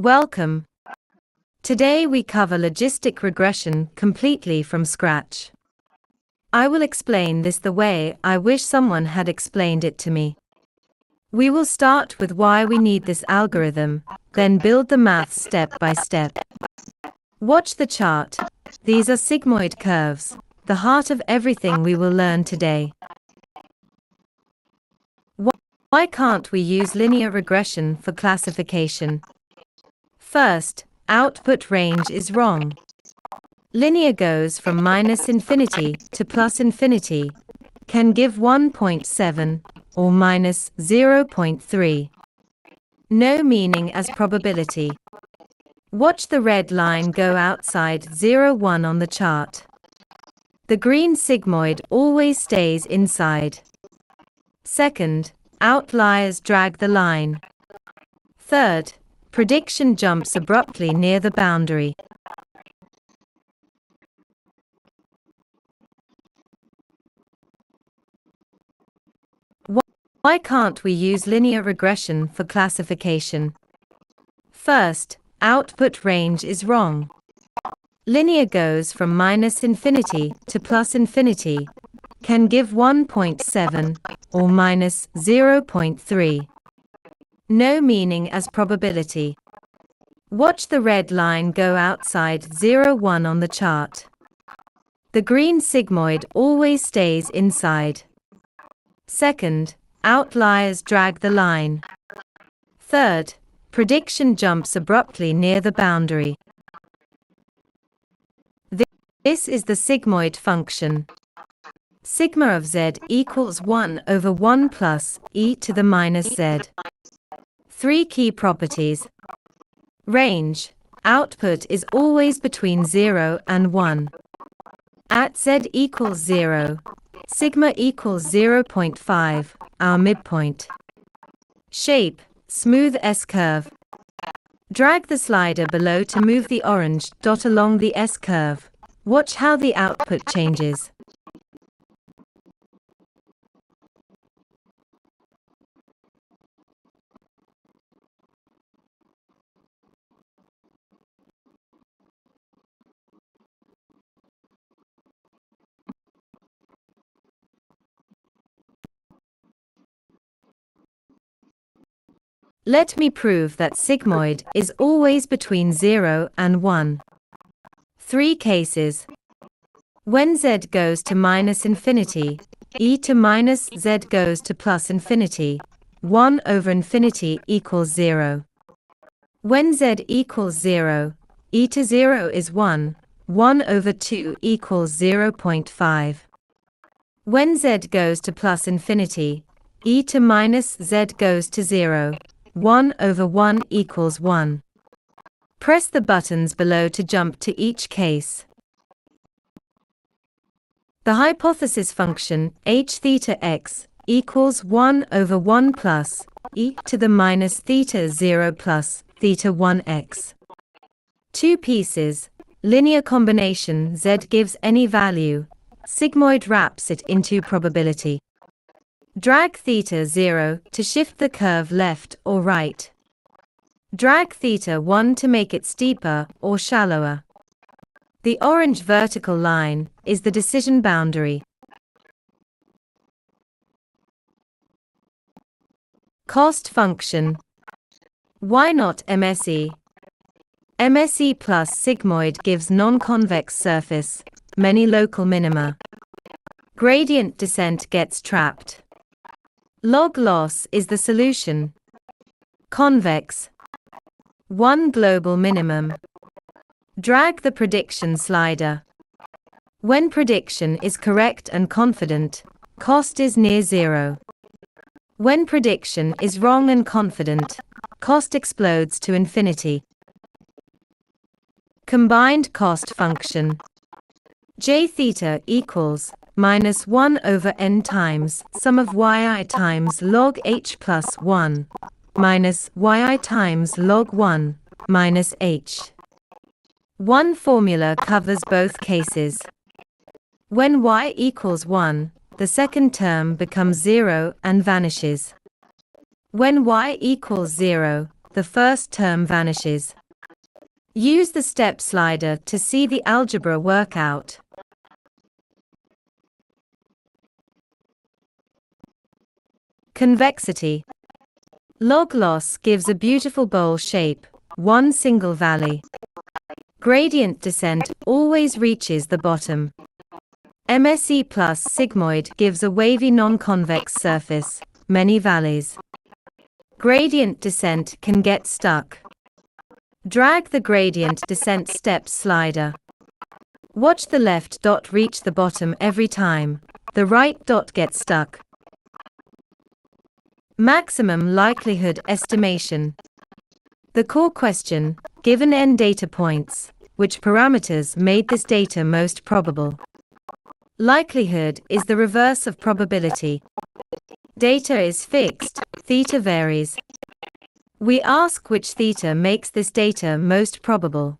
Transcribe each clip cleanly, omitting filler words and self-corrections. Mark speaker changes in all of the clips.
Speaker 1: Welcome. Today we cover logistic regression completely from scratch. I will explain this the way I wish someone had explained it to me. We will start with why we need this algorithm, then build the math step by step. Watch the chart. These are sigmoid curves, the heart of everything we will learn today. Why can't we use linear regression for classification? First, output range is wrong. Linear goes from minus infinity to plus infinity, can give 1.7 or minus 0.3. No meaning as probability. Watch the red line go outside 0,1 on the chart. The green sigmoid always stays inside. Second, outliers drag the line. Third, prediction jumps abruptly near the boundary. Why can't we use linear regression for classification? First, output range is wrong. Linear goes from minus infinity to plus infinity, can give 1.7 or minus 0.3. No meaning as probability. Watch the red line go outside 0,1 on the chart. The green sigmoid always stays inside. Second, outliers drag the line. Third, prediction jumps abruptly near the boundary. This is the sigmoid function. Sigma of z equals 1 over 1 plus e to the minus z. Three key properties. Range. Output is always between 0 and 1. At z equals 0, sigma equals 0.5, our midpoint. Shape. Smooth S-curve. Drag the slider below to move the orange dot along the S-curve. Watch how the output changes. Let me prove that sigmoid is always between 0 and 1. Three cases. When z goes to minus infinity, e to minus z goes to plus infinity, 1 over infinity equals 0. When z equals 0, e to 0 is 1, 1 over 2 equals 0.5. When z goes to plus infinity, e to minus z goes to 0, 1 over 1 equals 1. Press the buttons below to jump to each case. The hypothesis function h theta x equals 1 over 1 plus e to the minus theta 0 plus theta 1 x. Two pieces, linear combination z gives any value, sigmoid wraps it into probability. Drag theta 0 to shift the curve left or right. Drag theta 1 to make it steeper or shallower. The orange vertical line is the decision boundary. Cost function. Why not MSE? MSE plus sigmoid gives non-convex surface, many local minima. Gradient descent gets trapped. Log loss is the solution. Convex. One global minimum. Drag the prediction slider. When prediction is correct and confident, cost is near 0. When prediction is wrong and confident, cost explodes to infinity. Combined cost function. J theta equals minus 1 over n times sum of yi times log h plus 1 minus yi times log 1 minus h. One formula covers both cases. When y equals 1, the second term becomes 0 and vanishes. When y equals 0, the first term vanishes. Use the step slider to see the algebra work out. Convexity. Log loss gives a beautiful bowl shape, one single valley. Gradient descent always reaches the bottom. MSE plus sigmoid gives a wavy non-convex surface, many valleys. Gradient descent can get stuck. Drag the gradient descent step slider. Watch the left dot reach the bottom every time, the right dot gets stuck. Maximum likelihood estimation. The core question, given n data points, which parameters made this data most probable? Likelihood is the reverse of probability. Data is fixed, theta varies. We ask which theta makes this data most probable.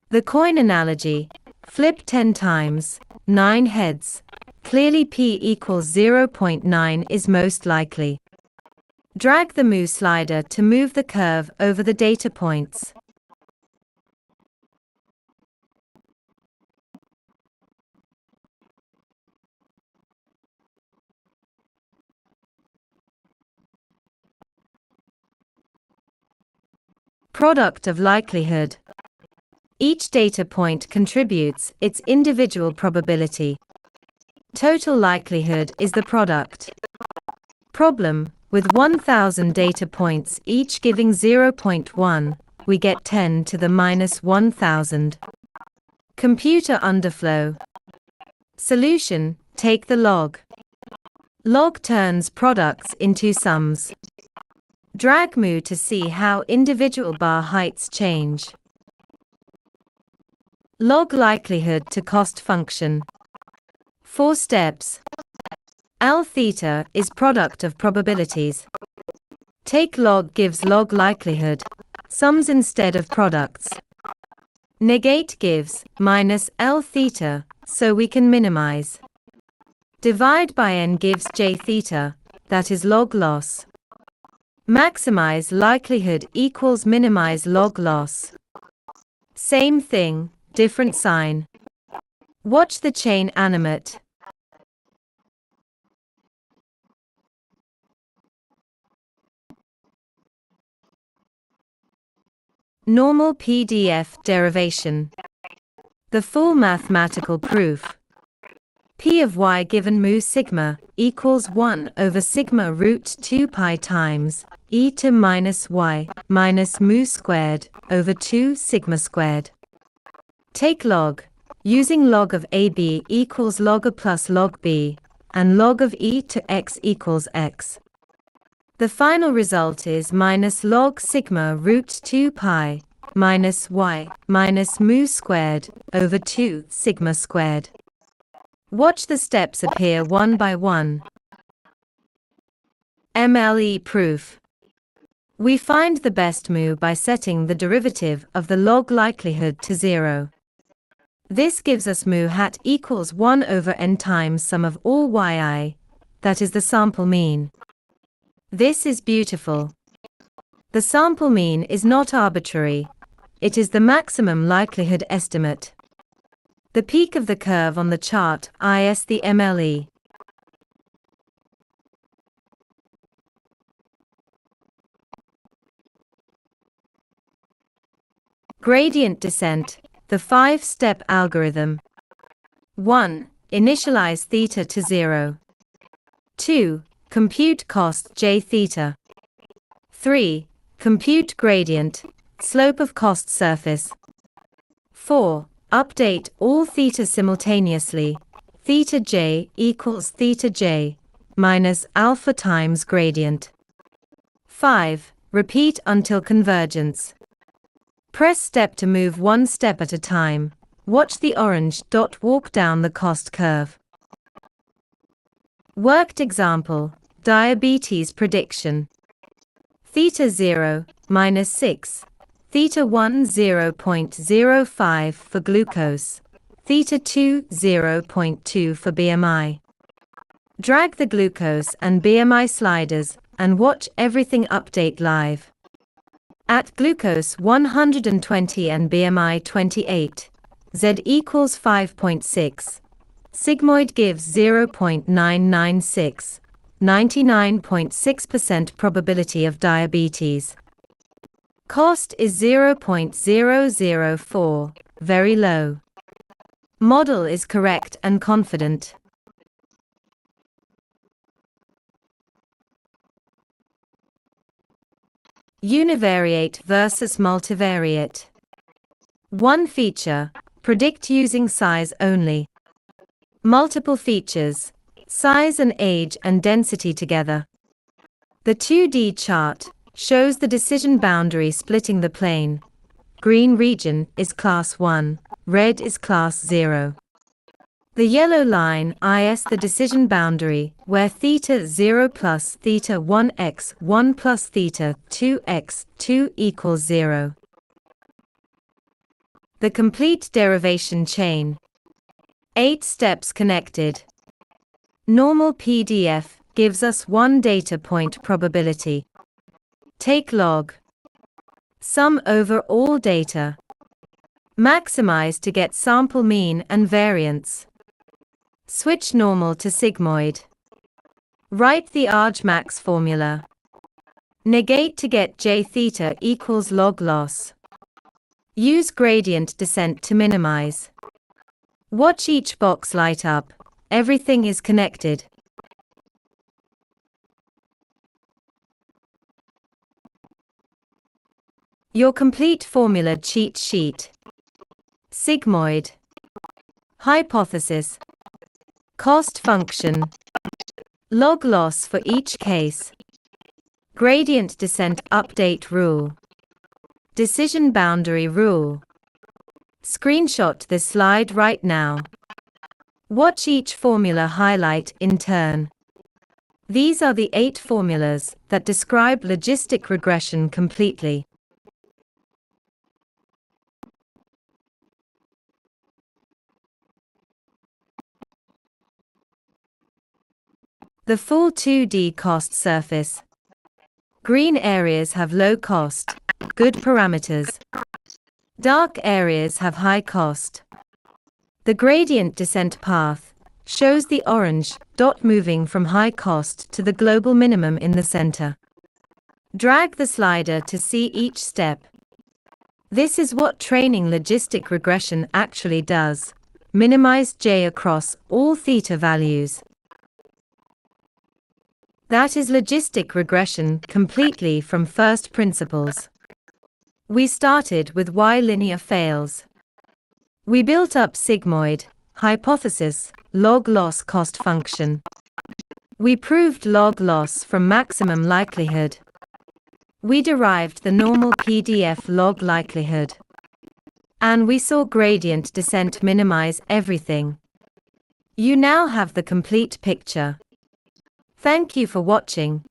Speaker 1: The coin analogy, flip 10 times, 9 heads. Clearly p equals 0.9 is most likely. Drag the move slider to move the curve over the data points. Product of likelihood. Each data point contributes its individual probability. Total likelihood is the product. Problem: with 1000 data points each giving 0.1, we get 10 to the minus 1000. Computer underflow. Solution: take the log. Log turns products into sums. Drag mu to see how individual bar heights change. Log likelihood to cost function. 4 steps. L theta is product of probabilities. Take log gives log likelihood, sums instead of products. Negate gives minus L theta, so we can minimize. Divide by n gives j theta, that is log loss. Maximize likelihood equals minimize log loss. Same thing, different sign. Watch the chain animate. Normal PDF derivation. The full mathematical proof. P of y given mu sigma equals 1 over sigma root 2 pi times e to minus y minus mu squared over 2 sigma squared. Take log. Using log of AB equals log a plus log B, and log of e to x equals x. The final result is minus log sigma root 2 pi minus y minus mu squared over 2 sigma squared. Watch the steps appear one by one. MLE proof. We find the best mu by setting the derivative of the log likelihood to 0. This gives us mu hat equals 1 over n times sum of all yi, that is the sample mean. This is beautiful. The sample mean is not arbitrary. It is the maximum likelihood estimate. The peak of the curve on the chart is the MLE. Gradient descent, the 5-step algorithm. 1. Initialize theta to 0. 2. Compute cost j theta. 3. Compute gradient, slope of cost surface. 4. Update all theta simultaneously. Theta j equals theta j minus alpha times gradient. 5. Repeat until convergence. Press step to move one step at a time. Watch the orange dot walk down the cost curve. Worked example, diabetes prediction. Theta 0, minus 6. Theta 1 0.05 for glucose. Theta 2 0.2 for BMI. Drag the glucose and BMI sliders and watch everything update live. At glucose 120 and BMI 28, Z equals 5.6. Sigmoid gives 0.996, 99.6% probability of diabetes. Cost is 0.004, very low. Model is correct and confident. Univariate versus multivariate. One feature, predict using size only. Multiple features, size and age and density together. The 2D chart shows the decision boundary splitting the plane. Green region is class 1, red is class 0. The yellow line is the decision boundary, where theta 0 plus theta 1x 1 plus theta 2x 2 equals 0. The complete derivation chain. 8 steps connected. Normal PDF gives us 1 data point probability. Take log. Sum over all data. Maximize to get sample mean and variance. Switch normal to sigmoid. Write the argmax formula. Negate to get j theta equals log loss. Use gradient descent to minimize. Watch each box light up. Everything is connected. Your complete formula cheat sheet. Sigmoid. Hypothesis. Cost function. Log loss for each case. Gradient descent update rule. Decision boundary rule. Screenshot this slide right now. Watch each formula highlight in turn. These are the 8 formulas that describe logistic regression completely. The full 2D cost surface. Green areas have low cost, good parameters. Dark areas have high cost. The gradient descent path shows the orange dot moving from high cost to the global minimum in the center. Drag the slider to see each step. This is what training logistic regression actually does. Minimize J across all theta values. That is logistic regression completely from first principles. We started with why linear fails. We built up sigmoid, hypothesis, log loss cost function. We proved log loss from maximum likelihood. We derived the normal PDF log likelihood. And we saw gradient descent minimize everything. You now have the complete picture. Thank you for watching.